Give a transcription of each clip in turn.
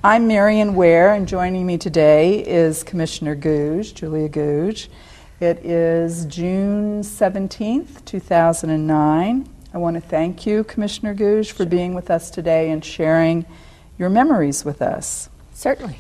I'm Marion Ware, and joining me today is Commissioner Gouge, Julia Gouge. It is June 17th, 2009. I want to thank you, Commissioner Gouge, for being with us today and sharing your memories with us. Certainly.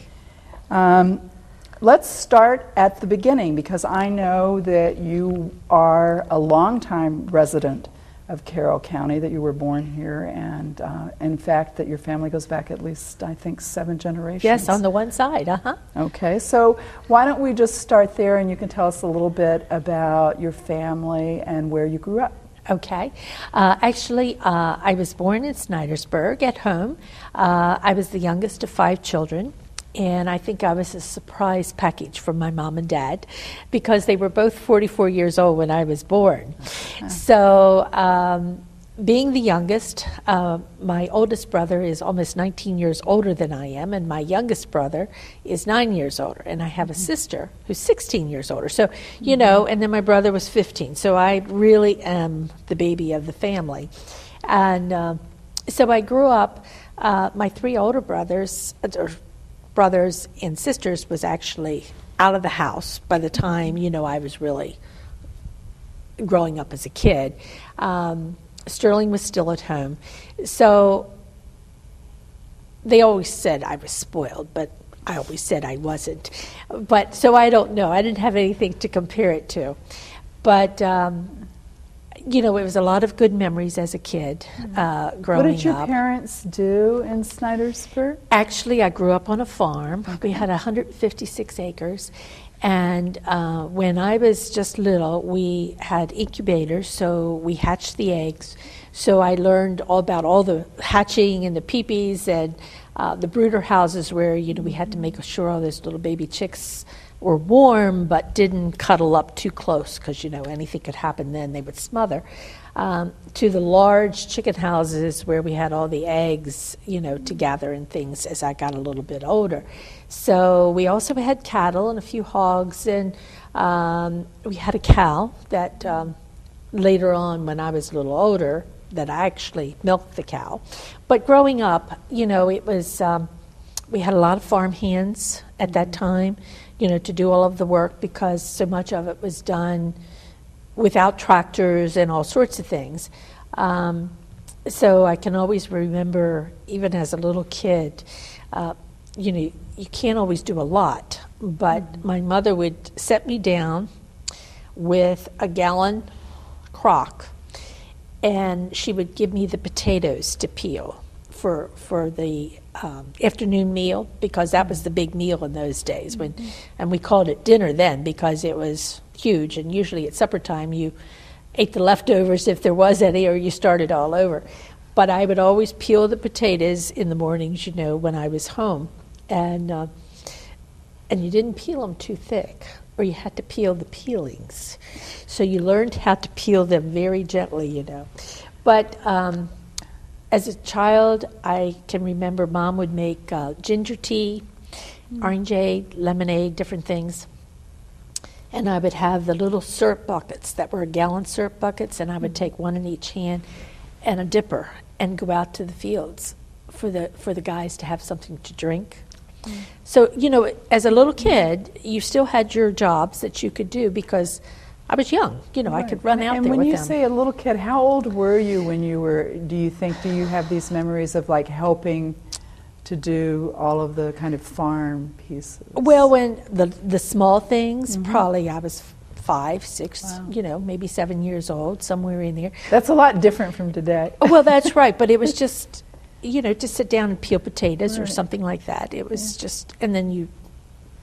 Let's start at the beginning, because I know that you are a longtime resident of Carroll County, that you were born here, and in fact that your family goes back at least, I think, 7 generations. Yes, on the one side, Okay, so why don't we just start there, and you can tell us a little bit about your family and where you grew up. Okay. Actually, I was born in Snydersburg at home. I was the youngest of 5 children. And I think I was a surprise package from my mom and dad, because they were both 44 years old when I was born. Okay. So being the youngest, my oldest brother is almost 19 years older than I am, and my youngest brother is 9 years older. And I have a sister who's 16 years older. So, you know, and then my brother was 15. So I really am the baby of the family. And so I grew up, my 3 older brothers and sisters was actually out of the house by the time, you know, I was really growing up as a kid. Sterling was still at home. So they always said I was spoiled, but I always said I wasn't. But so I don't know. I didn't have anything to compare it to. But you know, it was a lot of good memories as a kid growing up. What did your parents do in Snydersburg? Actually, I grew up on a farm. Okay. We had 156 acres. And when I was just little, we had incubators, so we hatched the eggs. So I learned all about all the hatching and the peepees and the brooder houses where, you know, we had to make sure all those little baby chicks were warm but didn't cuddle up too close, because, you know, anything could happen then, they would smother, to the large chicken houses where we had all the eggs, you know, to gather and things as I got a little bit older. So we also had cattle and a few hogs, and we had a cow that later on, when I was a little older, that I actually milked the cow. But growing up, you know, it was, we had a lot of farm hands at that time, you know, to do all of the work, because so much of it was done without tractors and all sorts of things. So I can always remember, even as a little kid, you know, you can't always do a lot, but my mother would set me down with a gallon crock, and she would give me the potatoes to peel for the afternoon meal, because that was the big meal in those days. And we called it dinner then, because it was huge, and usually at supper time you ate the leftovers if there was any, or you started all over. But I would always peel the potatoes in the mornings, you know, when I was home, and you didn't peel them too thick, or you had to peel the peelings. So you learned how to peel them very gently, you know. But as a child, I can remember Mom would make ginger tea, orangeade, lemonade, different things. And I would have the little syrup buckets that were gallon syrup buckets, and I would take one in each hand and a dipper and go out to the fields for the guys to have something to drink. So, you know, as a little kid, you still had your jobs that you could do, because I was young, you know, right. I could run out there with them. And when you say a little kid, how old were you when you were, do you have these memories of like helping to do all of the kind of farm pieces? Well, when the small things, probably I was 5, 6, wow. You know, maybe 7 years old, somewhere in there. That's a lot different from today. Well, that's right, but it was just, you know, to sit down and peel potatoes, right. Or something like that. It was just, and then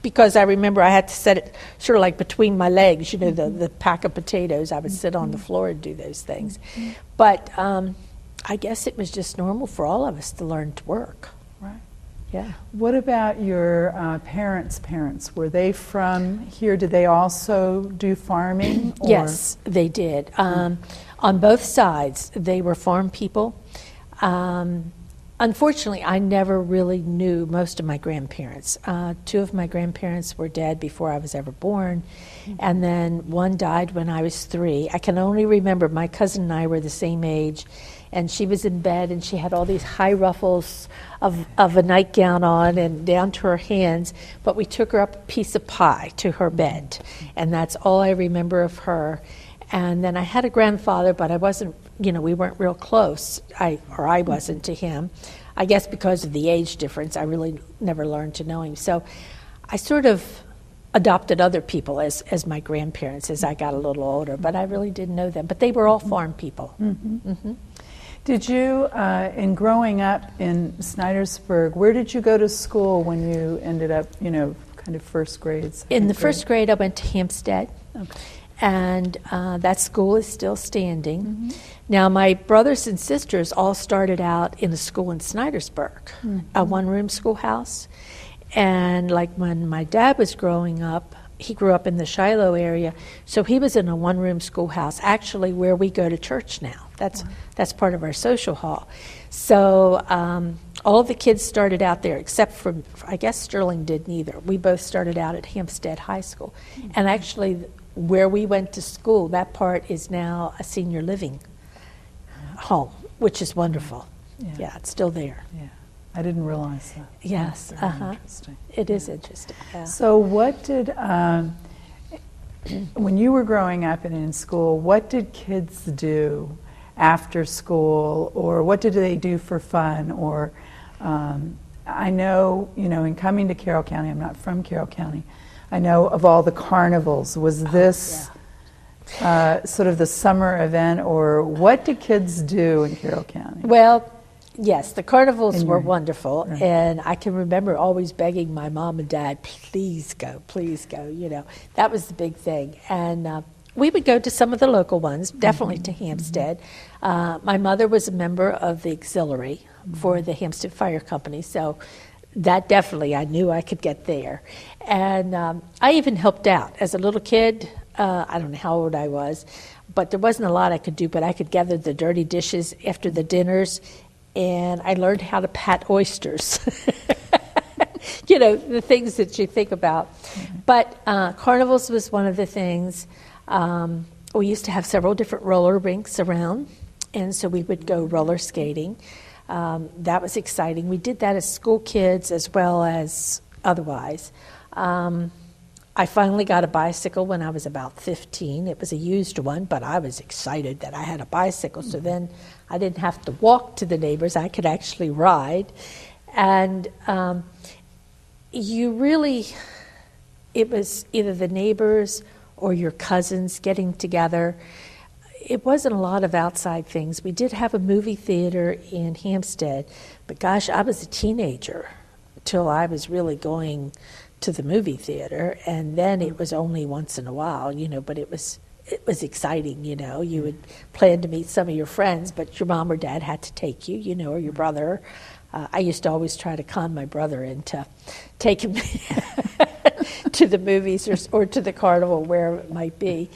because I remember I had to set it sort of like between my legs, you know, the pack of potatoes. I would sit on the floor and do those things. But I guess it was just normal for all of us to learn to work. Right. Yeah. What about your parents? Were they from here? Did they also do farming? Or? Yes, they did. On both sides, they were farm people. Unfortunately, I never really knew most of my grandparents. Two of my grandparents were dead before I was ever born, and then one died when I was 3. I can only remember my cousin and I were the same age, and she was in bed, and she had all these high ruffles of a nightgown on and down to her hands, but we took her up a piece of pie to her bed, and that's all I remember of her. And then I had a grandfather, but I wasn't, we weren't real close, I wasn't to him. I guess because of the age difference, I really never learned to know him. So I sort of adopted other people as my grandparents as I got a little older, but I really didn't know them. But they were all farm people. Mm-hmm. Mm-hmm. Did you, in growing up in Snydersburg, where did you go to school when you ended up, kind of first grade? In the first grade, I went to Hampstead. Okay. And that school is still standing. Mm-hmm. Now, my brothers and sisters all started out in a school in Snydersburg, a one-room schoolhouse. And like when my dad was growing up, he grew up in the Shiloh area, so he was in a one-room schoolhouse, actually where we go to church now. That's part of our social hall. So all of the kids started out there, except for, I guess Sterling didn't either. We both started out at Hampstead High School. Mm-hmm. And actually, where we went to school, that part is now a senior living home, which is wonderful. Yeah, it's still there. Yeah, I didn't realize that. Yes, interesting. It is interesting. Yeah. So what did, when you were growing up and in school, what did kids do after school, or what did they do for fun? Or I know, in coming to Carroll County, I'm not from Carroll County, I know of all the carnivals. Was this sort of the summer event, or what did kids do in Carroll County? Well, yes, the carnivals were wonderful, right. And I can remember always begging my mom and dad, please go, That was the big thing. And we would go to some of the local ones, definitely to Hampstead. My mother was a member of the auxiliary for the Hampstead Fire Company, so that definitely I knew I could get there. And I even helped out. As a little kid, I don't know how old I was, but there wasn't a lot I could do, but I could gather the dirty dishes after the dinners, and I learned how to pat oysters. The things that you think about. But carnivals was one of the things. We used to have several different roller rinks around, and so we would go roller skating. That was exciting. We did that as school kids as well as otherwise. I finally got a bicycle when I was about 15. It was a used one, but I was excited that I had a bicycle. So then I didn't have to walk to the neighbors. I could actually ride. And it was either the neighbors or your cousins getting together. It wasn't a lot of outside things. We did have a movie theater in Hampstead, but gosh, I was a teenager till I was really going to the movie theater, and then it was only once in a while, but it was exciting, You would plan to meet some of your friends, but your mom or dad had to take you, or your brother. I used to always try to con my brother into taking me to the movies or to the carnival, wherever it might be.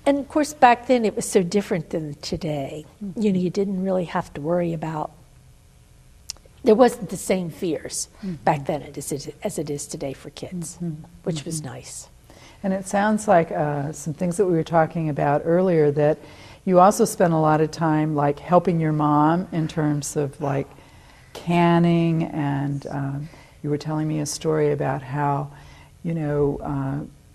And of course, back then it was so different than today. You didn't really have to worry about, there wasn't the same fears back then as it is today for kids, which was nice. And it sounds like some things that we were talking about earlier, that you also spent a lot of time like helping your mom in terms of like canning, and you were telling me a story about how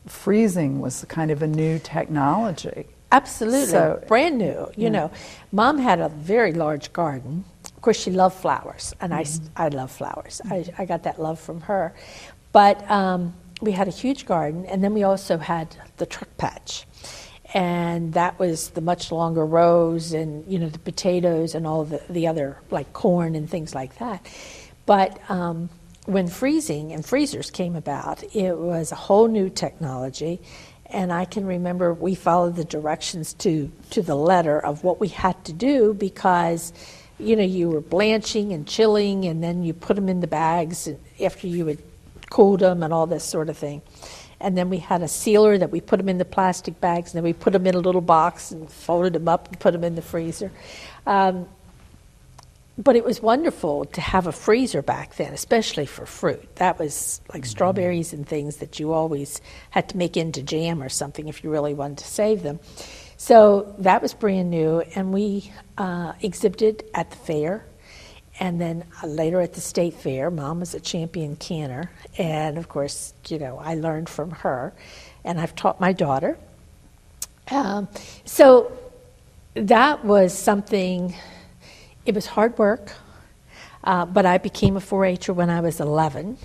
freezing was kind of a new technology. Absolutely, brand new. Mom had a very large garden. Of course, she loved flowers, and I love flowers. I got that love from her. But we had a huge garden, and then we also had the truck patch. And that was the much longer rows and, the potatoes and all the other, like corn and things like that. But when freezing and freezers came about, it was a whole new technology. And I can remember we followed the directions to the letter of what we had to do, because, you were blanching and chilling, and then you put them in the bags after you had cooled them and all this sort of thing. And then we had a sealer that we put them in the plastic bags, and then we put them in a little box and folded them up and put them in the freezer. but it was wonderful to have a freezer back then, especially for fruit. That was like strawberries and things that you always had to make into jam or something if you really wanted to save them. So that was brand new, and we exhibited at the fair, and then later at the state fair. Mom was a champion canner, and of course, I learned from her, and I've taught my daughter. So that was something. It was hard work, but I became a 4-H'er when I was 11,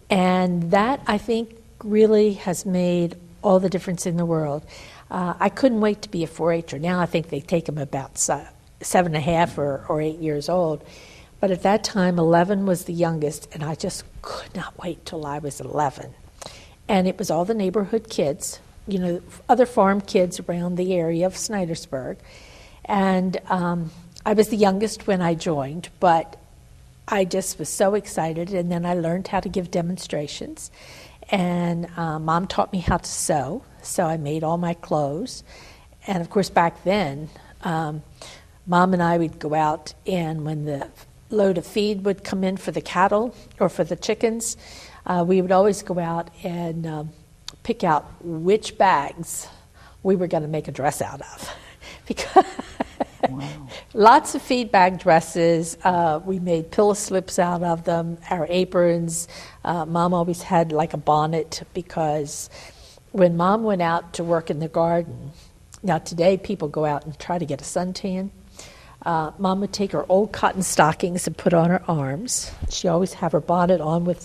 and that, I think, really has made all the difference in the world. I couldn't wait to be a 4-H'er. Now I think they take them about 7.5 or 8 years old, but at that time 11 was the youngest, and I just could not wait till I was 11. And it was all the neighborhood kids, other farm kids around the area of Snydersburg, and I was the youngest when I joined, but I just was so excited, and then I learned how to give demonstrations, and Mom taught me how to sew, so I made all my clothes. And of course back then, Mom and I would go out, and when the load of feed would come in for the cattle or for the chickens, we would always go out and pick out which bags we were going to make a dress out of. Because wow. Lots of feed bag dresses. We made pillow slips out of them, our aprons. Mom always had like a bonnet, because when Mom went out to work in the garden, now today people go out and try to get a suntan. Mom would take her old cotton stockings and put on her arms. She always had her bonnet on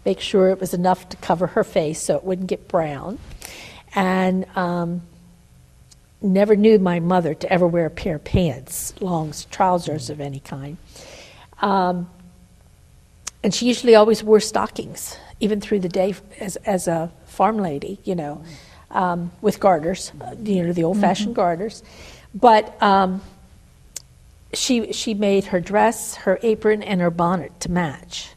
make sure it was enough to cover her face so it wouldn't get brown. And never knew my mother to ever wear a pair of pants, long trousers of any kind. And she usually always wore stockings, even through the day as a farm lady, with garters, the old-fashioned garters. But she made her dress, her apron, and her bonnet to match.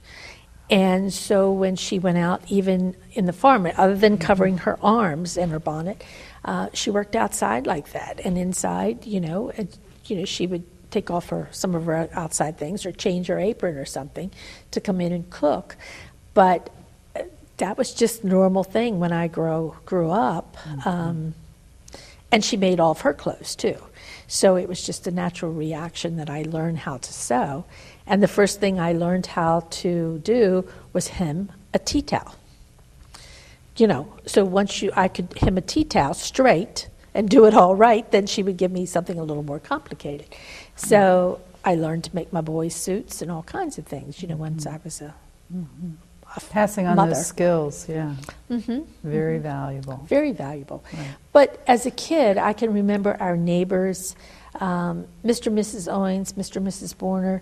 And so when she went out, even in the farm, other than covering her arms and her bonnet, she worked outside like that, and inside, she would take off some of her outside things or change her apron or something to come in and cook. But that was just a normal thing when I grew up. And she made all of her clothes too. So it was just a natural reaction that I learned how to sew. And the first thing I learned how to do was hem a tea towel. So once I could hem a tea towel straight and do it all right, then she would give me something a little more complicated. So I learned to make my boys suits and all kinds of things, once I was a passing on mother. Those skills, yeah. Very valuable. Very valuable. Right. But as a kid, I can remember our neighbors, Mr. and Mrs. Owens, Mr. and Mrs. Borner,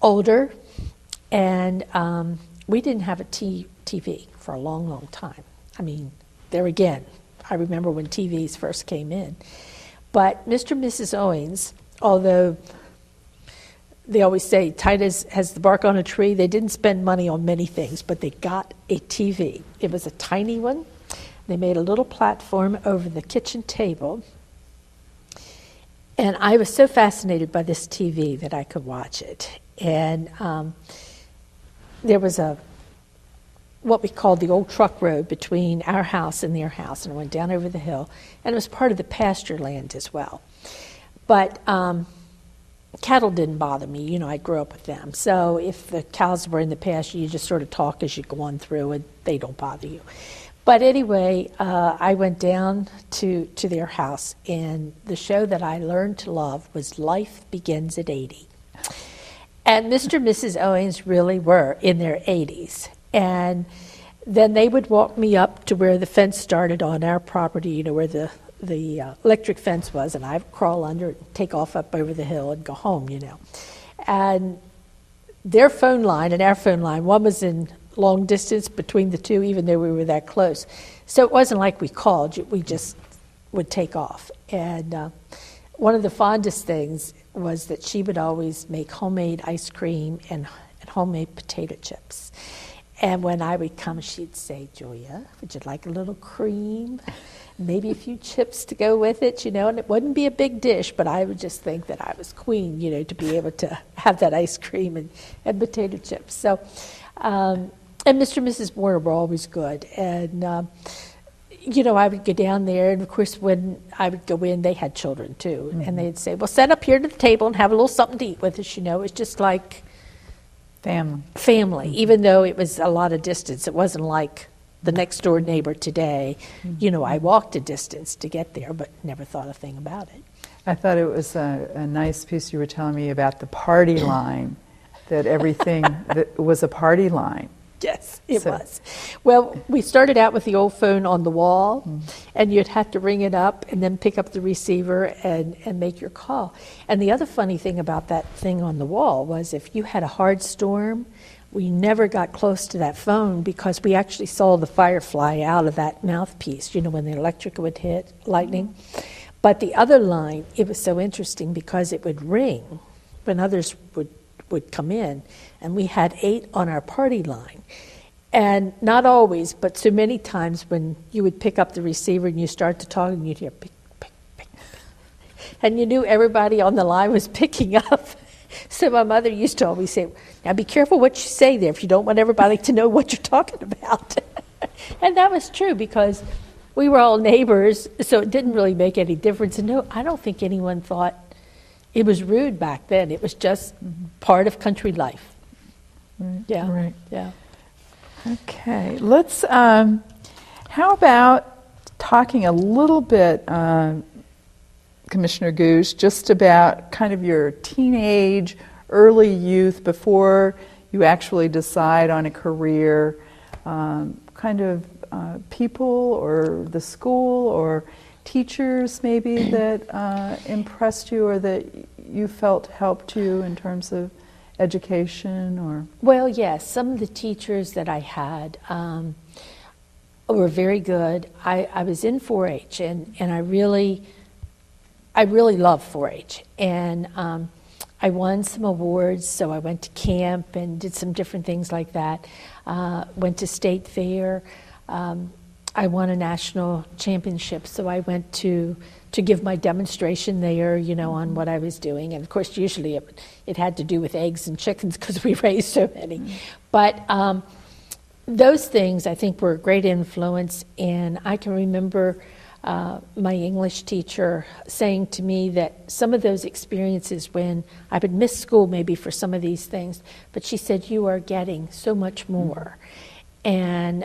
older, and we didn't have a TV for a long, long time. I mean, there again, I remember when TVs first came in. But Mr. and Mrs. Owens, although they always say tight as the bark on a tree, they didn't spend money on many things, but they got a TV. It was a tiny one. They made a little platform over the kitchen table. And I was so fascinated by this TV that I could watch it. And there was what we called the old truck road between our house and their house, and I went down over the hill, and it was part of the pasture land as well. But cattle didn't bother me, I grew up with them. So if the cows were in the pasture, you just sort of talk as you go on through, and they don't bother you. But anyway, I went down to their house, and the show that I learned to love was Life Begins at 80. And Mr. and Mrs. Owens really were in their 80s. And then they would walk me up to where the fence started on our property, where the electric fence was, and I'd crawl under it and take off up over the hill and go home, And their phone line and our phone line, one was in long distance between the two, even though we were that close. So it wasn't like we called, we just would take off. And one of the fondest things was that she would always make homemade ice cream and homemade potato chips. And when I would come, she'd say, Julia, would you like a little cream? Maybe a few chips to go with it, and it wouldn't be a big dish, but I would just think that I was queen, to be able to have that ice cream and potato chips. So, and Mr. and Mrs. Warner were always good. And, I would go down there, and of course, when I would go in, they had children too. Mm-hmm. And they'd say, well, set up here to the table and have a little something to eat with us, It was just like family, mm-hmm. Even though it was a lot of distance. It wasn't like the next door neighbor today. Mm-hmm. I walked a distance to get there, but never thought a thing about it. I thought it was a nice piece you were telling me about the party line, that everything that was a party line. Yes, it was. Well, we started out with the old phone on the wall, and you'd have to ring it up and then pick up the receiver and make your call. And the other funny thing about that thing on the wall was if you had a hard storm, we never got close to that phone because we actually saw the firefly out of that mouthpiece, when the electric would hit, lightning. But the other line, it was so interesting because it would ring when others would come in, and we had 8 on our party line. And not always, but so many times when you would pick up the receiver and you start to talk and you'd hear pick, pick, pick, pick. And you knew everybody on the line was picking up. So my mother used to always say, now be careful what you say there if you don't want everybody to know what you're talking about. And that was true because we were all neighbors, so it didn't really make any difference. And no, I don't think anyone thought it was rude back then. It was just part of country life. Right. Yeah. Right. Yeah. Okay. Let's. How about talking a little bit, Commissioner Gouge, just about kind of your teenage, early youth before you actually decide on a career, kind of people or the school or teachers maybe that impressed you or that you felt helped you in terms of education or? Well, yes, some of the teachers that I had were very good. I was in 4-H and I really love 4-H. And I won some awards, so I went to camp and did some different things like that. Went to state fair. I won a national championship, so I went to give my demonstration there, on what I was doing. And of course, usually it had to do with eggs and chickens because we raised so many. But those things, I think, were a great influence. And I can remember my English teacher saying to me that some of those experiences when I would miss school maybe for some of these things, but she said, you are getting so much more. And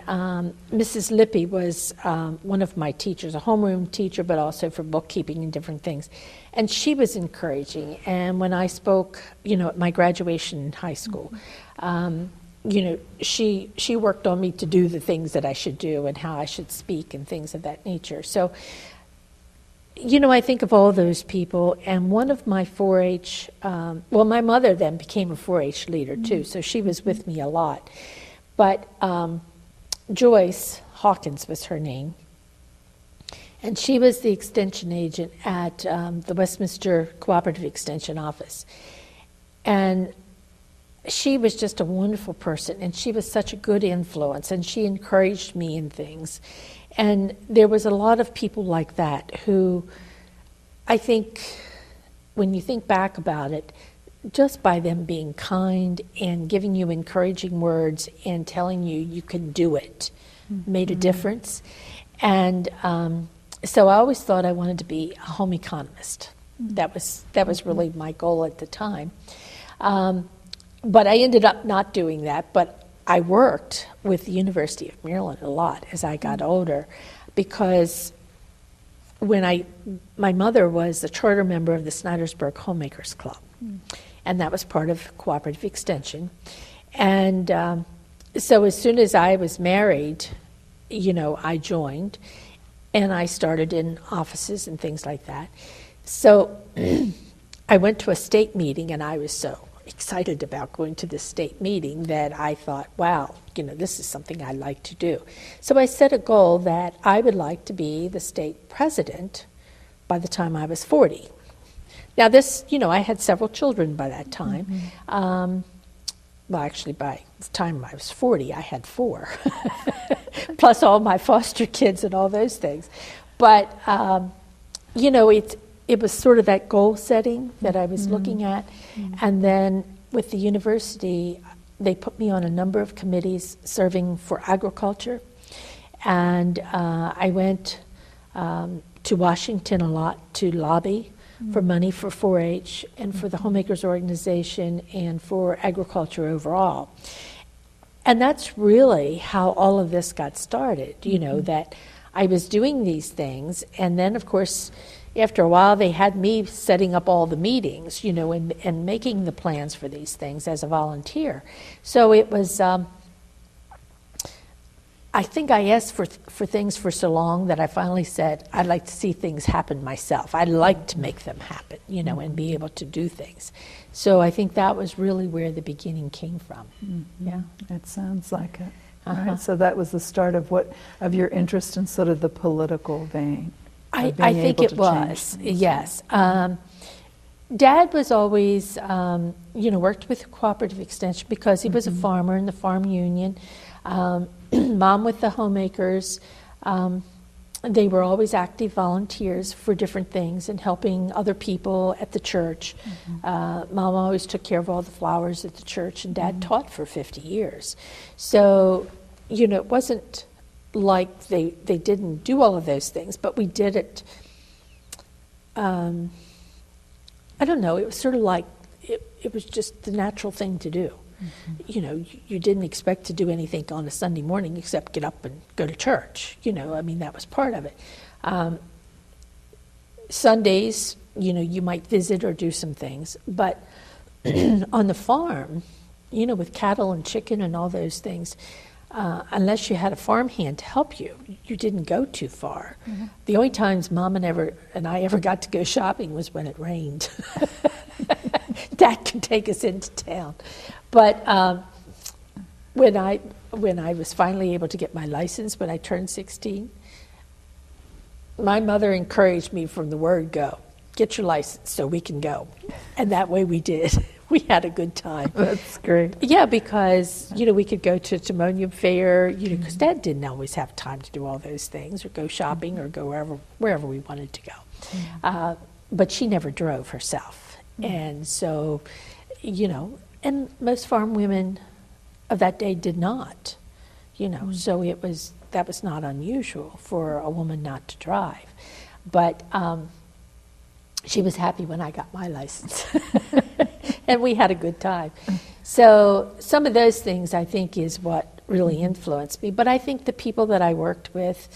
Mrs. Lippy was one of my teachers, a homeroom teacher, but also for bookkeeping and different things. And she was encouraging. And when I spoke, at my graduation in high school, she worked on me to do the things that I should do and how I should speak and things of that nature. So, I think of all those people. And one of my 4-H, my mother then became a 4-H leader too, so she was with me a lot. But Joyce Hawkins was her name, and she was the extension agent at the Westminster Cooperative Extension Office. And she was just a wonderful person, and she was such a good influence, and she encouraged me in things. And there was a lot of people like that who, I think, when you think back about it, just by them being kind and giving you encouraging words and telling you you can do it made a difference. And so I always thought I wanted to be a home economist. That was really my goal at the time. But I ended up not doing that. But I worked with the University of Maryland a lot as I got older because when my mother was a charter member of the Snydersburg Homemakers Club. And that was part of cooperative extension. And so as soon as I was married, I joined, and I started in offices and things like that. So I went to a state meeting, and I was so excited about going to this state meeting that I thought, wow, this is something I'd like to do. So I set a goal that I would like to be the state president by the time I was 40. Now this, I had several children by that time. well, actually, by the time I was 40, I had 4, plus all my foster kids and all those things. But, it was sort of that goal setting that I was looking at. And then with the university, they put me on a number of committees serving for agriculture. And I went to Washington a lot to lobby for money for 4-H and for the Homemakers Organization and for agriculture overall. And that's really how all of this got started, that I was doing these things. And then, of course, after a while, they had me setting up all the meetings, and making the plans for these things as a volunteer. So it was, I think I asked for things for so long that I finally said, I'd like to see things happen myself. I'd like to make them happen, and be able to do things. So I think that was really where the beginning came from. Yeah. It sounds like it. Right? So that was the start of your interest in sort of the political vein. I think it was, yes. Dad was always, worked with Cooperative Extension because he was a farmer in the farm union. Mom with the homemakers. They were always active volunteers for different things and helping other people at the church. Mom always took care of all the flowers at the church, and Dad taught for 50 years. So, it wasn't like they didn't do all of those things, but we did it, I don't know, it was sort of like, it was just the natural thing to do. You didn't expect to do anything on a Sunday morning except get up and go to church. That was part of it. Sundays, you might visit or do some things. But on the farm, with cattle and chicken and all those things, unless you had a farmhand to help you, you didn't go too far. The only times Mom and I ever got to go shopping was when it rained. Dad could take us into town. But when I was finally able to get my license, when I turned 16, my mother encouraged me from the word go, get your license so we can go. And that way we did. We had a good time. That's great. Yeah, because, we could go to Timonium Fair, because Dad didn't always have time to do all those things or go shopping or go wherever we wanted to go. But she never drove herself. And so, and most farm women of that day did not, so that was not unusual for a woman not to drive. But she was happy when I got my license. And we had a good time. So some of those things, I think, is what really influenced me. But I think the people that I worked with,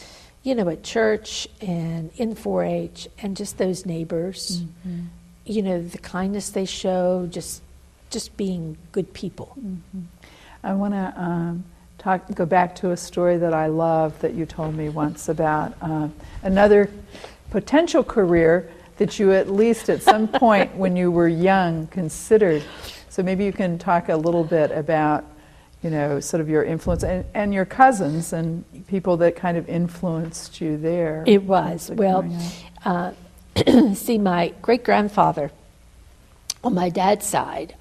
at church and in 4-H and just those neighbors, the kindness they show, just being good people. I want to go back to a story that I love that you told me once about another potential career that you at least at some point when you were young considered. So maybe you can talk a little bit about, sort of your influence and your cousins and people that kind of influenced you there. It was. Well, see, my great-grandfather on my dad's side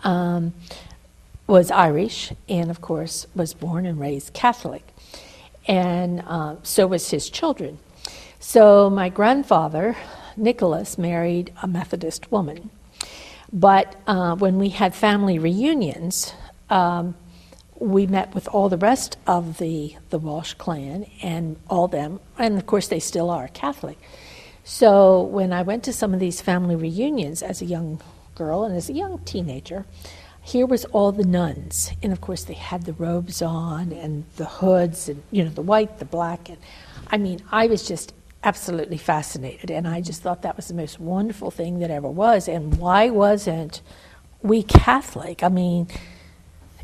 was Irish and, of course, was born and raised Catholic. And so was his children. So my grandfather, Nicholas, married a Methodist woman. But when we had family reunions, we met with all the rest of the Walsh clan and all them, and of course they still are Catholic. So when I went to some of these family reunions as a young girl and as a young teenager, here was all the nuns, and of course they had the robes on and the hoods and the white, the black, and I was just absolutely fascinated, and I just thought that was the most wonderful thing that ever was. And why wasn't we Catholic?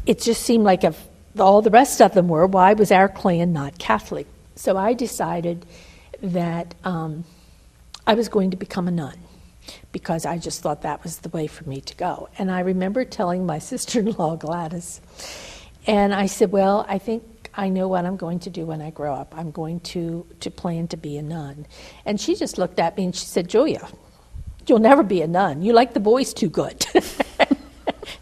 It just seemed like if all the rest of them were, why was our clan not Catholic? So I decided that I was going to become a nun because I just thought that was the way for me to go. And I remember telling my sister-in-law, Gladys, and I said, well, I think I know what I'm going to do when I grow up. I'm going to plan to be a nun. And she just looked at me and she said, Julia, you'll never be a nun. You like the boys too good.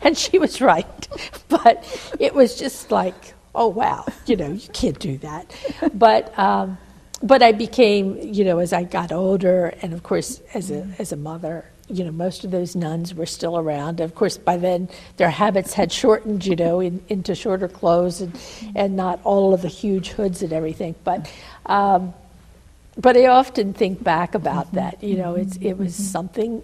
And she was right. But it was just like, oh, wow, you can't do that. But I became, as I got older, and of course, as a mother, most of those nuns were still around. Of course, by then, their habits had shortened, into shorter clothes and not all of the huge hoods and everything. But I often think back about that. It was something.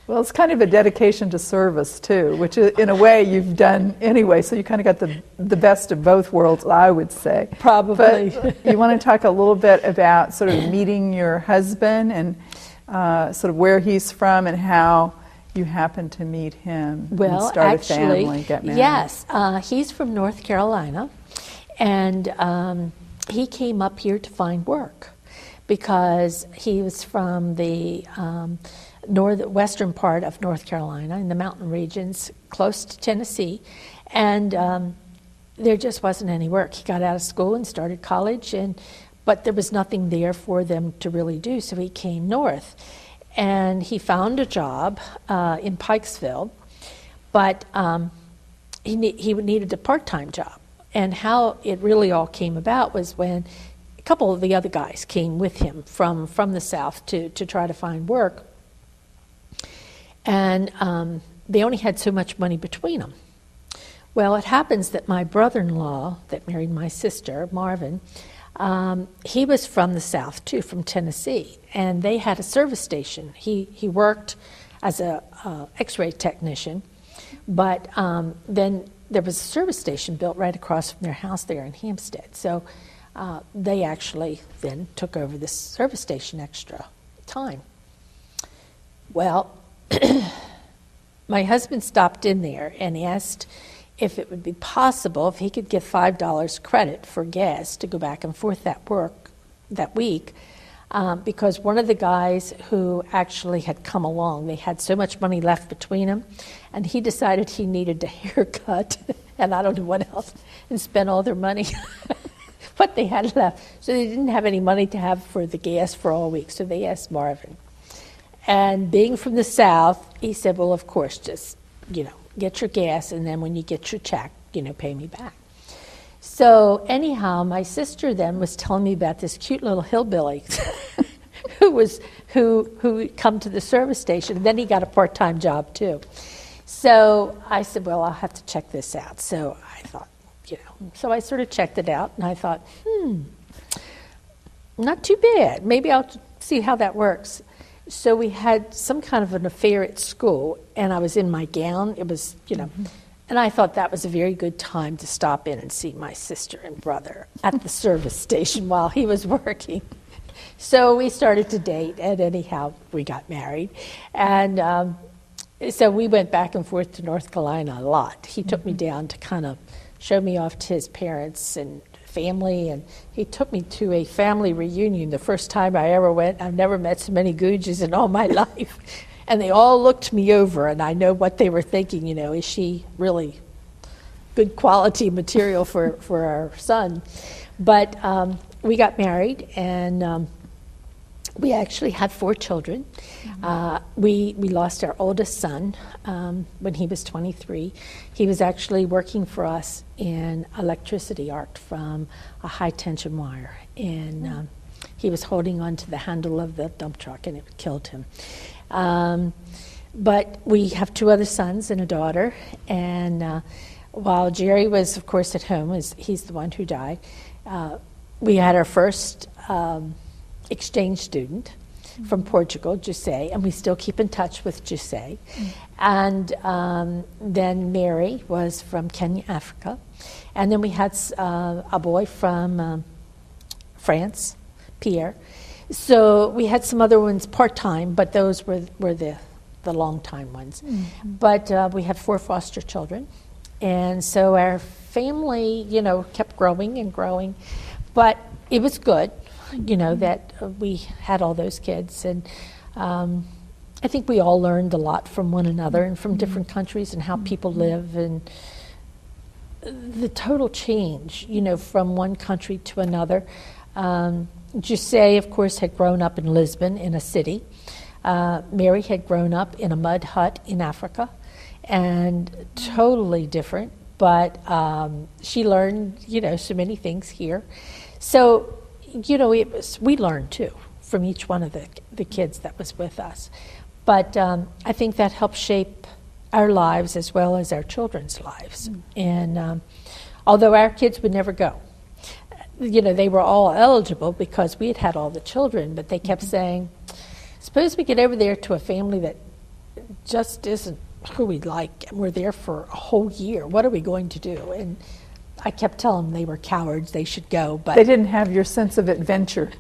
Well, it's kind of a dedication to service, too, which in a way you've done anyway, so you kind of got the best of both worlds, I would say. Probably. But you want to talk a little bit about sort of meeting your husband and sort of where he's from and how you happened to meet him and start a family, get married. Yes. He's from North Carolina, and he came up here to find work because he was from the western part of North Carolina in the mountain regions close to Tennessee, and there just wasn't any work. He got out of school and started college, but there was nothing there for them to really do, so he came north. And he found a job in Pikesville, but he needed a part-time job. And how it really all came about was when a couple of the other guys came with him from the South to try to find work. And they only had so much money between them. Well, it happens that my brother-in-law that married my sister, Marvin, he was from the South too, from Tennessee, and they had a service station. He worked as a X-ray technician, but then there was a service station built right across from their house there in Hampstead. So they actually then took over this service station extra time. Well, my husband stopped in there and asked if it would be possible if he could get $5 credit for gas to go back and forth that week, because one of the guys who actually had come along, they had so much money left between them, and he decided he needed a haircut, and I don't know what else, and spent all their money, what they had left. So they didn't have any money to have for the gas for all week, so they asked Marvin. And being from the South, he said, well, of course, just, get your gas, and then when you get your check, pay me back. So anyhow, my sister then was telling me about this cute little hillbilly who come to the service station, and then he got a part-time job too. So I said, well, I'll have to check this out. So I thought, so I sort of checked it out, and I thought, not too bad. Maybe I'll see how that works. So we had some kind of an affair at school, and I was in my gown. It was, and I thought that was a very good time to stop in and see my sister and brother at the service station while he was working. So we started to date, and anyhow, we got married. And so we went back and forth to North Carolina a lot. He took me down to kind of show me off to his parents and family, and he took me to a family reunion the first time I ever went. I've never met so many Gouges in all my life. And they all looked me over, and I know what they were thinking, is she really good quality material for our son? But we got married, and we actually had 4 children. We lost our oldest son when he was 23. He was actually working for us in electricity arc from a high tension wire, and he was holding on to the handle of the dump truck, and it killed him. But we have 2 other sons and a daughter, and while Jerry was, of course, at home, he's the one who died, we had our first exchange student from Portugal, Jose, and we still keep in touch with Jose. And then Mary was from Kenya, Africa. And then we had a boy from France, Pierre. So we had some other ones part-time, but those were the long-time ones. But we had 4 foster children. And so our family, kept growing and growing. But it was good, that we had all those kids. And I think we all learned a lot from one another and from different countries and how people live, and the total change, from one country to another. Jose, of course, had grown up in Lisbon in a city. Mary had grown up in a mud hut in Africa. and totally different. But she learned, so many things here. So, we learned too from each one of the kids that was with us. But I think that helped shape our lives as well as our children's lives. And although our kids would never go, they were all eligible because we had all the children, but they kept saying, suppose we get over there to a family that just isn't who we'd like, and we're there for a whole year. What are we going to do? And I kept telling them they were cowards, they should go. But they didn't have your sense of adventure.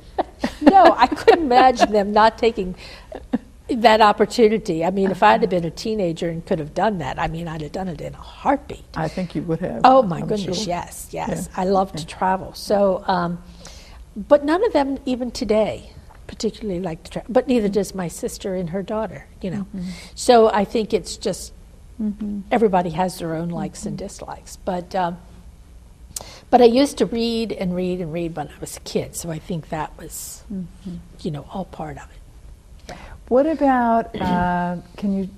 No, I couldn't imagine them not taking that opportunity. I mean, if I'd have been a teenager and could have done that, I'd have done it in a heartbeat. I think you would have. Oh, my I'm goodness, sure. yes. Yeah. I love to travel. So, but none of them, even today, particularly like to travel. But neither does my sister and her daughter, So I think it's just everybody has their own likes and dislikes. But I used to read and read and read when I was a kid, so I think that was, all part of it. What about, can you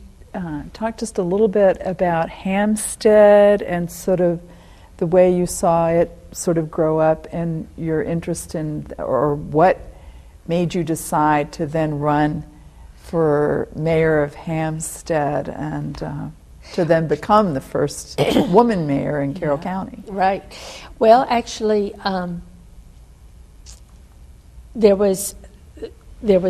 talk just a little bit about Hampstead and sort of the way you saw it sort of grow up and your interest in, or what made you decide to then run for mayor of Hampstead and to then become the first woman mayor in Carroll County? Right. Well, actually, there was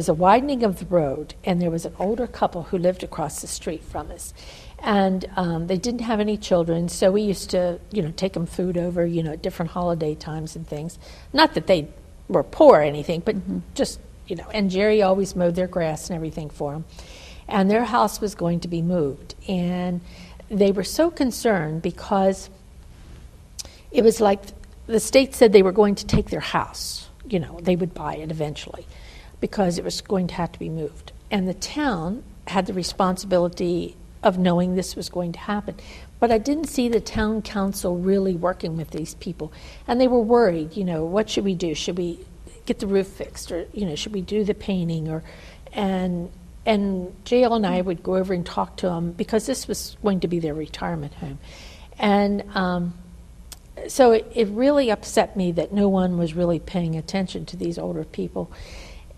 a widening of the road, and there was an older couple who lived across the street from us. And they didn't have any children, so we used to, take them food over, at different holiday times and things. Not that they were poor or anything, but just, and Jerry always mowed their grass and everything for them. And their house was going to be moved. And they were so concerned because it was like the state said they were going to take their house. They would buy it eventually, because it was going to have to be moved. And the town had the responsibility of knowing this was going to happen. But I didn't see the town council really working with these people. And they were worried, what should we do? Should we get the roof fixed? Or, should we do the painting? And JL and I would go over and talk to them, because this was going to be their retirement home. And so it really upset me that no one was really paying attention to these older people.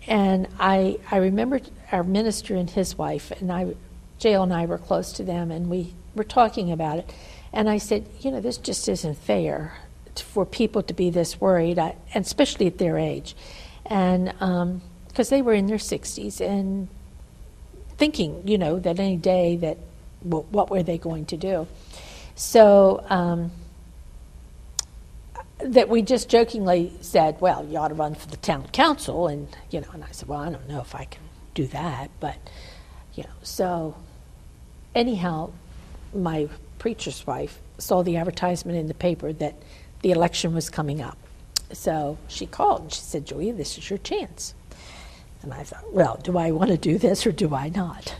And I remember our minister and his wife, and JL and I were close to them, and we were talking about it. And I said, this just isn't fair for people to be this worried, and especially at their age. And because they were in their 60s and thinking, that any day that, what were they going to do? So that we just jokingly said, well, you ought to run for the town council. And, and I said, well, I don't know if I can do that. But, so anyhow, my preacher's wife saw the advertisement in the paper that the election was coming up. So she called and she said, Julia, this is your chance. And I thought, well, do I want to do this or do I not?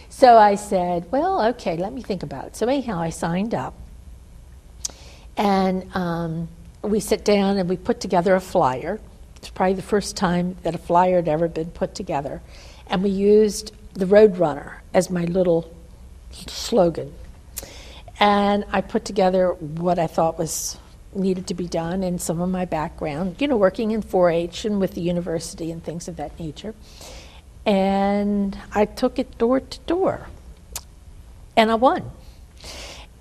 So I said, well, okay, let me think about it. So anyhow, I signed up. And we sit down and we put together a flyer. It's probably the first time that a flyer had ever been put together. And we used the Roadrunner as my little slogan. And I put together what I thought was needed to be done and some of my background, working in 4-H and with the university and things of that nature. And I took it door to door. And I won.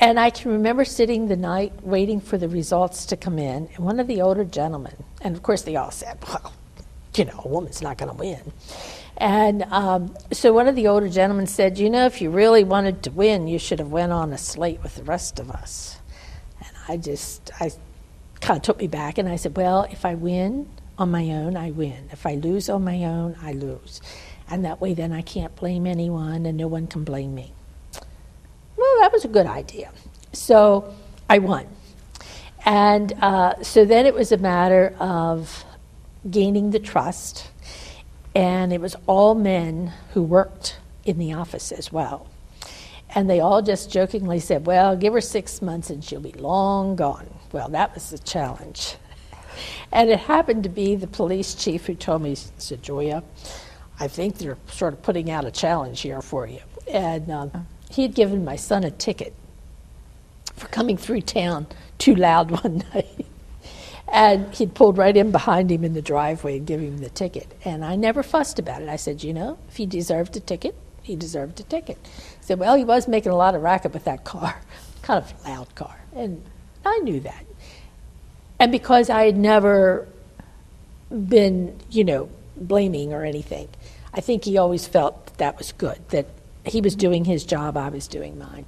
And I can remember sitting the night waiting for the results to come in, and one of the older gentlemen, and of course they all said, well, a woman's not going to win. And so one of the older gentlemen said, if you really wanted to win, you should have went on a slate with the rest of us. And I kind of took me back, and I said, well, if I win on my own, I win. If I lose on my own, I lose. And that way then I can't blame anyone, and no one can blame me. Well, that was a good idea. So I won. And so then it was a matter of gaining the trust. And it was all men who worked in the office as well. And they all just jokingly said, well, give her 6 months and she'll be long gone. Well, that was the challenge. And it happened to be the police chief who told me, said, Julia, I think they're sort of putting out a challenge here for you. And he had given my son a ticket for coming through town too loud one night. And he'd pulled right in behind him in the driveway and given him the ticket. And I never fussed about it. I said, if he deserved a ticket, he deserved a ticket. He said, well, he was making a lot of racket with that car, kind of loud car. And I knew that. And because I had never been, blaming or anything, I think he always felt that was good, that he was doing his job, I was doing mine.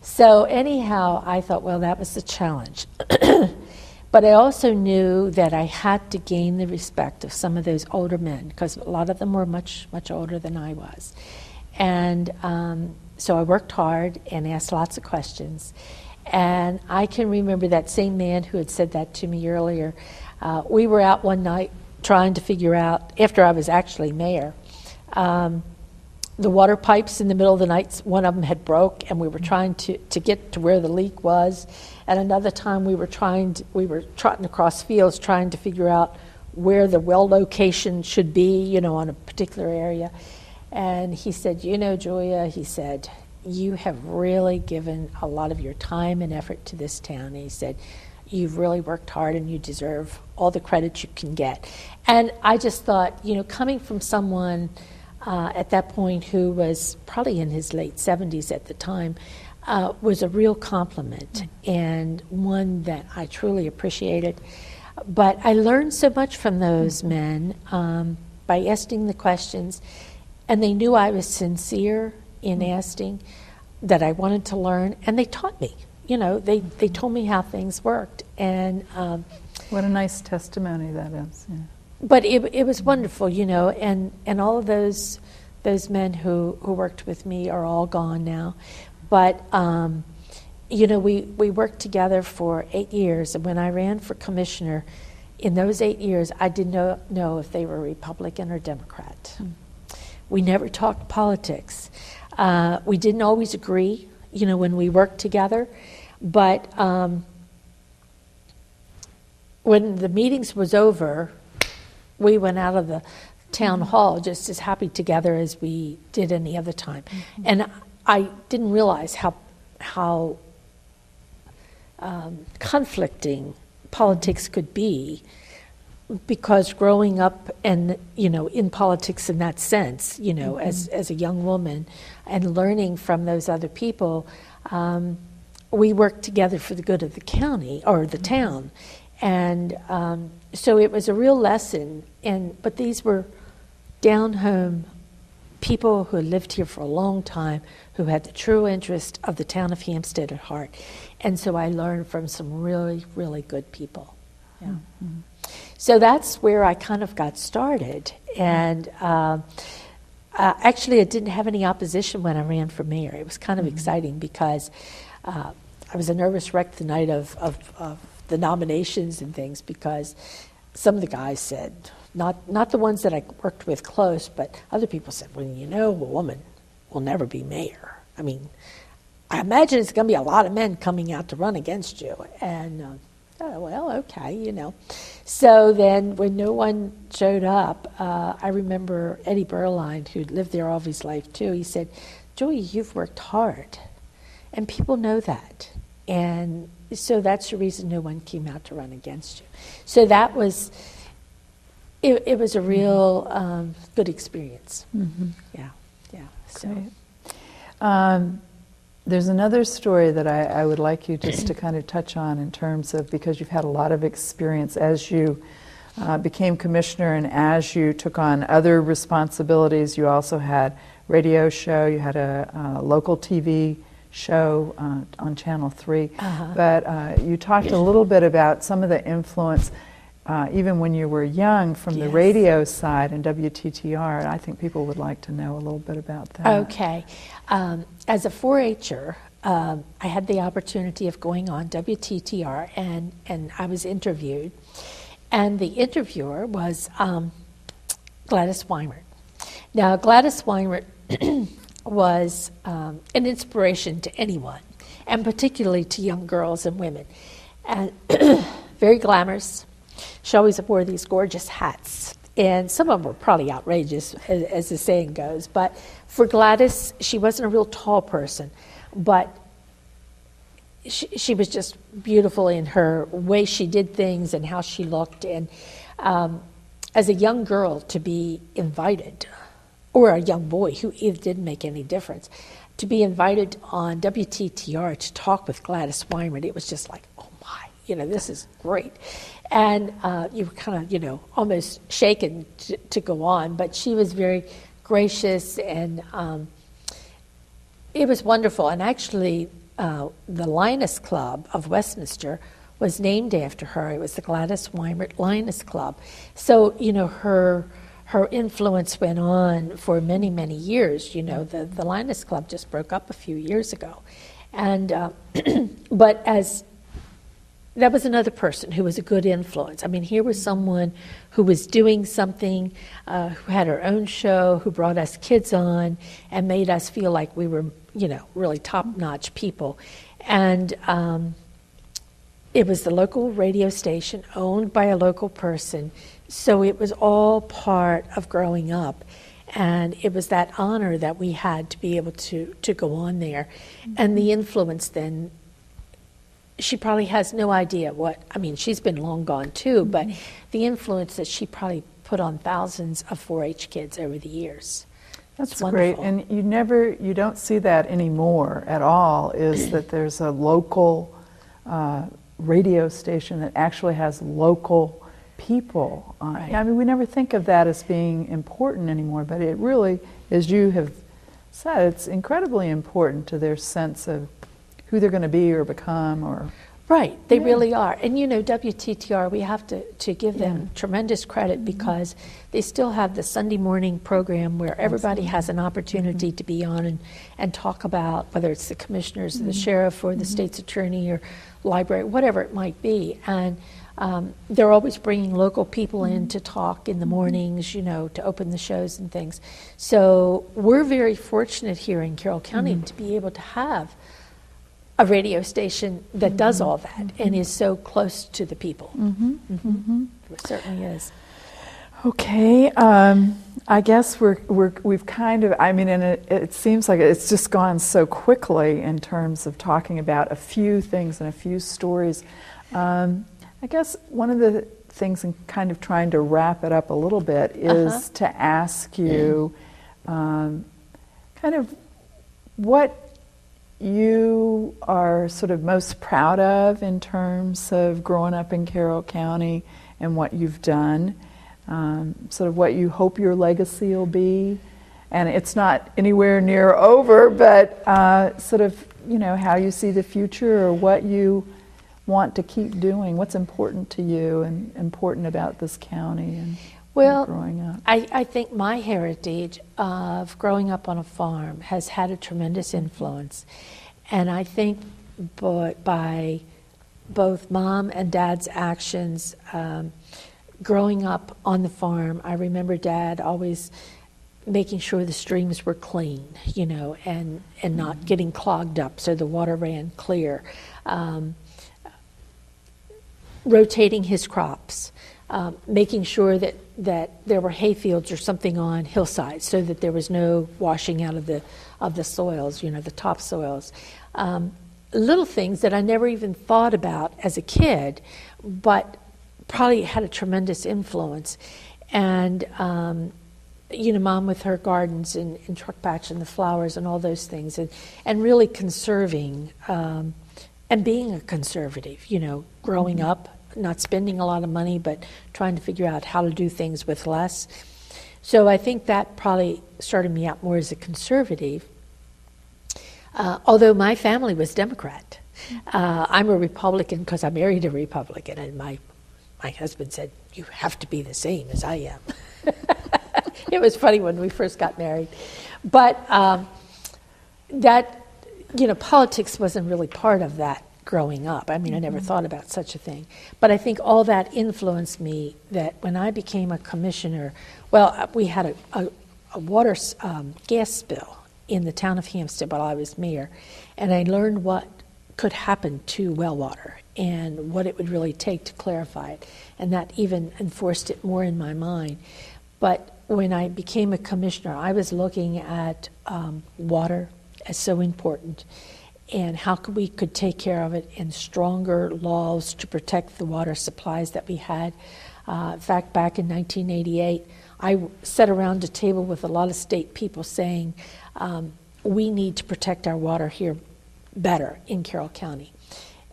So anyhow, I thought, well, that was the challenge. But I also knew that I had to gain the respect of some of those older men, because a lot of them were much, much older than I was. And so I worked hard and asked lots of questions. And I can remember that same man who had said that to me earlier. We were out one night trying to figure out, after I was actually mayor, the water pipes in the middle of the night, one of them had broke, and we were trying to get to where the leak was. And another time we were trotting across fields trying to figure out where the well location should be, on a particular area. And he said, Julia, he said, you have really given a lot of your time and effort to this town. And he said, you've really worked hard and you deserve all the credit you can get. And I just thought, coming from someone at that point who was probably in his late 70s at the time, was a real compliment and one that I truly appreciated. But I learned so much from those men by asking the questions, and they knew I was sincere in asking, that I wanted to learn, and they taught me. They told me how things worked. And what a nice testimony that is. Yeah. But it was wonderful, and all of those men who worked with me are all gone now. But, we worked together for 8 years, and when I ran for commissioner, in those 8 years, I did not know if they were Republican or Democrat. We never talked politics. We didn't always agree, when we worked together, but when the meetings was over, we went out of the town hall just as happy together as we did any other time. And I didn't realize how conflicting politics could be, because growing up and in politics in that sense, as a young woman, and learning from those other people, we worked together for the good of the county or the town, and so it was a real lesson. But these were down home people who had lived here for a long time, who had the true interest of the town of Hampstead at heart. And so I learned from some really, really good people. Yeah. Mm-hmm. So that's where I kind of got started. And actually, I didn't have any opposition when I ran for mayor. It was kind of exciting because I was a nervous wreck the night of the nominations and things, because some of the guys said, not the ones that I worked with close, but other people said, well, a woman will never be mayor. I mean, I imagine it's going to be a lot of men coming out to run against you. And, well, okay, So then when no one showed up, I remember Eddie Berline, who lived there all of his life too, he said, Joey, you've worked hard. And people know that. And so that's the reason no one came out to run against you. So that was... It was a real good experience. Mm-hmm. Yeah. So, there's another story that I would like you just to kind of touch on, in terms of, because you've had a lot of experience as you became commissioner and as you took on other responsibilities. You also had radio show. You had a local TV show on Channel 3. But you talked a little bit about some of the influence. Even when you were young, from the radio side and WTTR, I think people would like to know a little bit about that. Okay. As a 4-H'er, I had the opportunity of going on WTTR, and I was interviewed. And the interviewer was Gladys Weinert. Now, Gladys Weinert was an inspiration to anyone, and particularly to young girls and women. And very glamorous. She always wore these gorgeous hats, and some of them were probably outrageous, as the saying goes. But for Gladys, she wasn't a real tall person, but she was just beautiful in her way she did things and how she looked. And as a young girl, to be invited, or a young boy, who it didn't make any difference, to be invited on WTTR to talk with Gladys Weimer, it was just like, oh my, this is great. And you were kind of, almost shaken to go on, but she was very gracious, and it was wonderful. And actually, the Lioness Club of Westminster was named after her. It was the Gladys Weimer Lioness Club. So, her influence went on for many, many years. The Lioness Club just broke up a few years ago. And, but that was another person who was a good influence. I mean, here was someone who was doing something, who had her own show, who brought us kids on and made us feel like we were, really top-notch people. And it was the local radio station owned by a local person. So it was all part of growing up. And it was that honor that we had to be able to go on there. And the influence then, she probably has no idea she's been long gone too, but the influence that she probably put on thousands of 4-H kids over the years. That's great. And you don't see that anymore at all, is that there's a local radio station that actually has local people on. Right. I mean, we never think of that as being important anymore, but it really, as you have said, it's incredibly important to their sense of who they're going to be or become, or right, they really are. And WTTR, we have to give them tremendous credit, because they still have the Sunday morning program where everybody has an opportunity to be on and talk about, whether it's the commissioners or the sheriff or the state's attorney or library, whatever it might be. And they're always bringing local people in to talk in the mornings, to open the shows and things. So we're very fortunate here in Carroll County to be able to have a radio station that does all that and is so close to the people. It certainly is. Okay, I guess we've kind of, and it seems like it's just gone so quickly in terms of talking about a few things and a few stories. I guess one of the things, in kind of trying to wrap it up a little bit, is to ask you kind of what you are sort of most proud of in terms of growing up in Carroll County and what you've done, sort of what you hope your legacy will be. And it's not anywhere near over, but sort of, how you see the future, or what you want to keep doing, what's important to you and important about this county and growing up. I think my heritage of growing up on a farm has had a tremendous influence. And I think by both Mom and Dad's actions, growing up on the farm, I remember Dad always making sure the streams were clean, and not getting clogged up so the water ran clear. Rotating his crops, making sure that there were hay fields or something on hillsides so that there was no washing out of the soils, the topsoils. Little things that I never even thought about as a kid, but probably had a tremendous influence. And Mom with her gardens and truck patch and the flowers and all those things, and really conserving and being a conservative, growing up, not spending a lot of money, but trying to figure out how to do things with less. So I think that probably started me out more as a conservative, although my family was Democrat. I'm a Republican because I married a Republican, and my husband said, "You have to be the same as I am." It was funny when we first got married. But politics wasn't really part of that growing up. I never thought about such a thing. But I think all that influenced me, that when I became a commissioner, we had a water gas spill in the town of Hampstead while I was mayor, and I learned what could happen to well water and what it would really take to clarify it. And that even enforced it more in my mind. But when I became a commissioner, I was looking at water as so important, and how we could take care of it, and stronger laws to protect the water supplies that we had. In fact, back in 1988, I sat around a table with a lot of state people saying, we need to protect our water here better in Carroll County.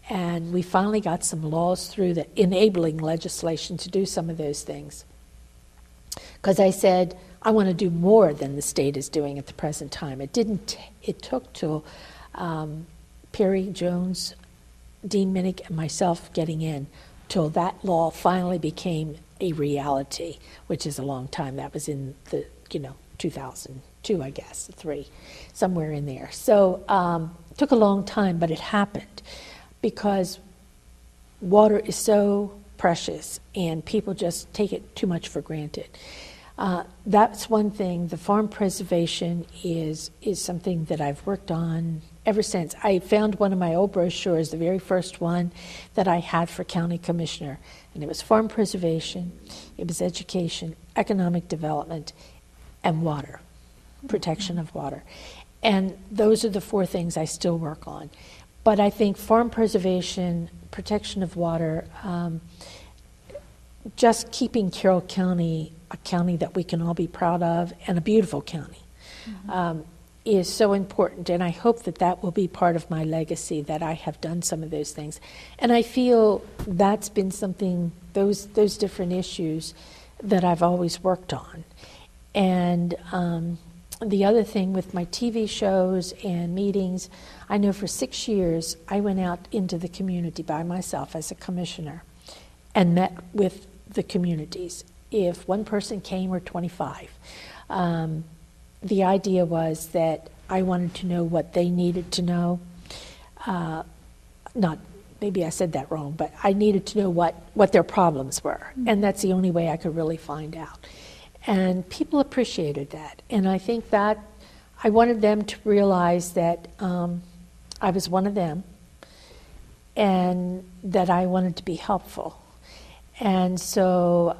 And we finally got some laws through that enabling legislation to do some of those things. Because I said, I want to do more than the state is doing at the present time. It took till Perry Jones, Dean Minnick, and myself getting in till that law finally became a reality, which is a long time. That was in the 2002, I guess, 3, somewhere in there. So it took a long time, but it happened because water is so precious and people just take it too much for granted. That's one thing. The farm preservation is something that I've worked on ever since. I found one of my old brochures, the very first one that I had for county commissioner, and it was farm preservation, it was education, economic development, and water, protection of water. And those are the 4 things I still work on. But I think farm preservation, protection of water, just keeping Carroll County a county that we can all be proud of, and a beautiful county, is so important. And I hope that that will be part of my legacy, that I have done some of those things. And I feel that's been something, those different issues that I've always worked on. And the other thing with my TV shows and meetings, I know for 6 years I went out into the community by myself as a commissioner and met with the communities. If one person came or 25, the idea was that I wanted to know what they needed to know. Maybe I said that wrong, but I needed to know what their problems were, and that's the only way I could really find out. And people appreciated that, and I think that I wanted them to realize that I was one of them, and that I wanted to be helpful. And so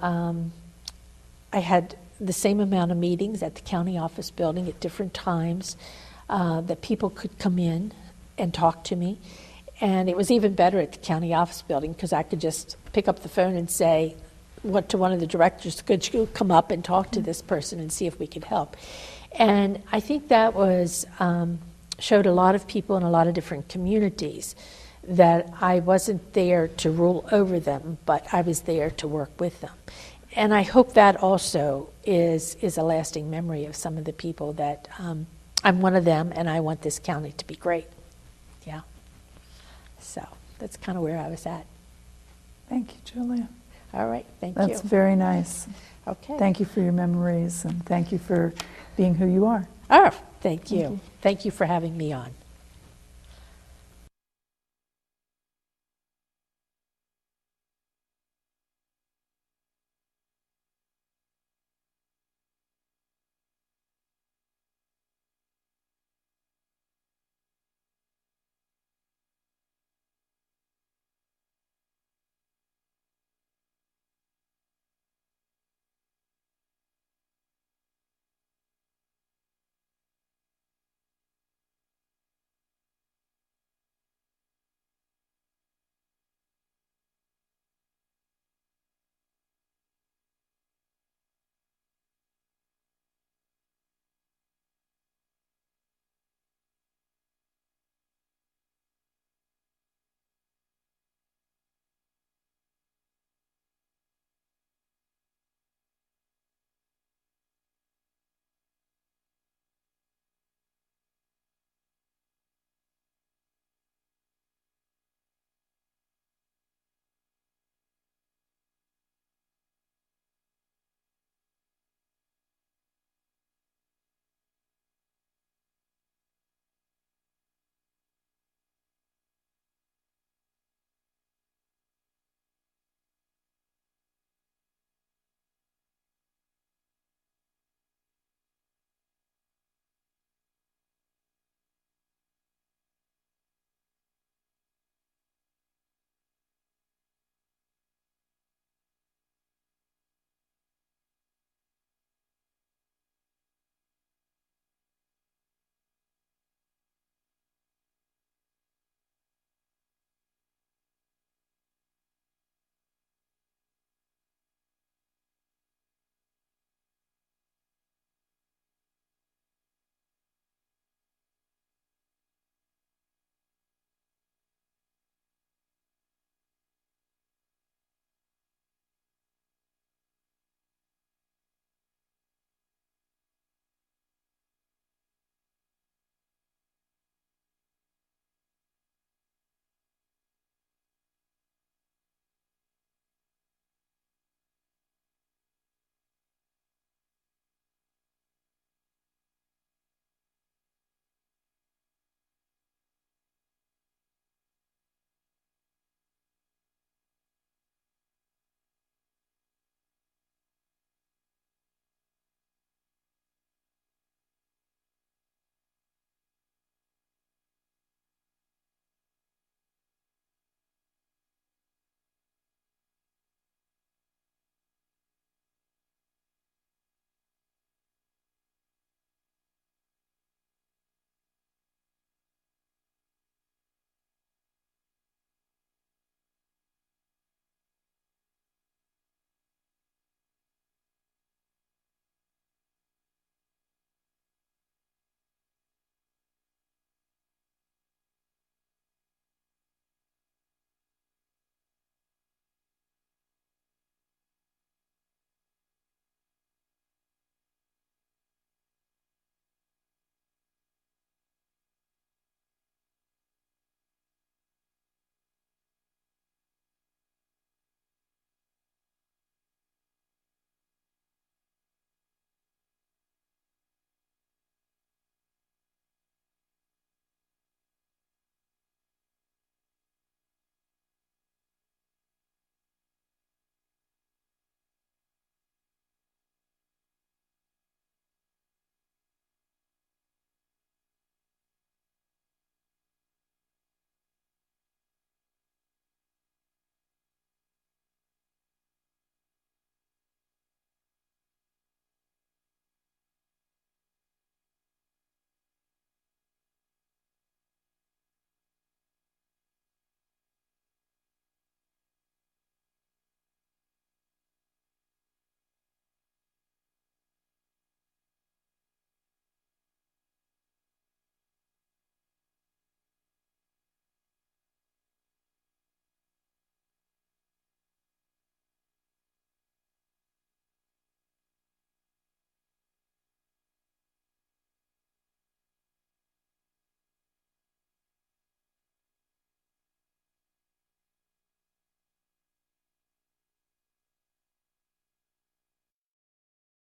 I had the same amount of meetings at the county office building at different times that people could come in and talk to me. And it was even better at the county office building because I could just pick up the phone and say to one of the directors, could you come up and talk to this person and see if we could help? And I think that was showed a lot of people in a lot of different communities that I wasn't there to rule over them, but I was there to work with them. And I hope that also is a lasting memory of some of the people that I'm one of them, and I want this county to be great. Yeah. So that's kind of where I was at. Thank you, Julia. All right, thank you. That's very nice. Okay. Thank you for your memories, and thank you for being who you are. Oh, thank you. Thank you for having me on.